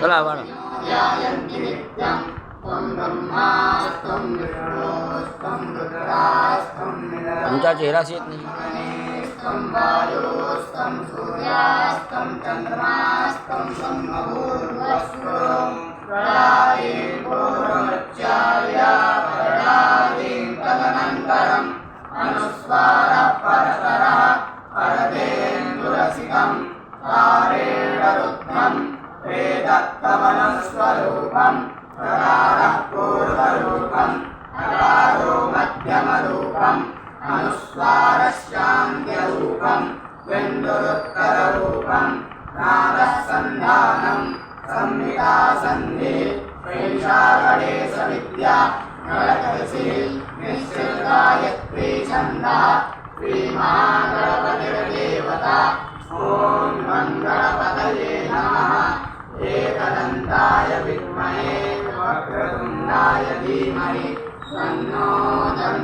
चला बाळा तुमचा चेहरा से नहीं अनुस्वार परतरः परदेन्दुरसिकम् तारेणरुद्धं वेदत्तमनस्वरूपं प्रकारः पूर्वरूपम् अकारो मध्यमरूपम् अनुस्वारश्चान्त्यरूपम् बिन्दुरुत्तररूपम् नादः सन्धानं संहिता सन्धि वैशाखदेशविद्या नरकर्षि निश्चितगायत्री छन्दः श्रीमहागणपतिर्देवता ॐ गणपतये नमः एकदन्ताय विद्महे वक्रतुण्डाय धीमहि तन्नो दन्ति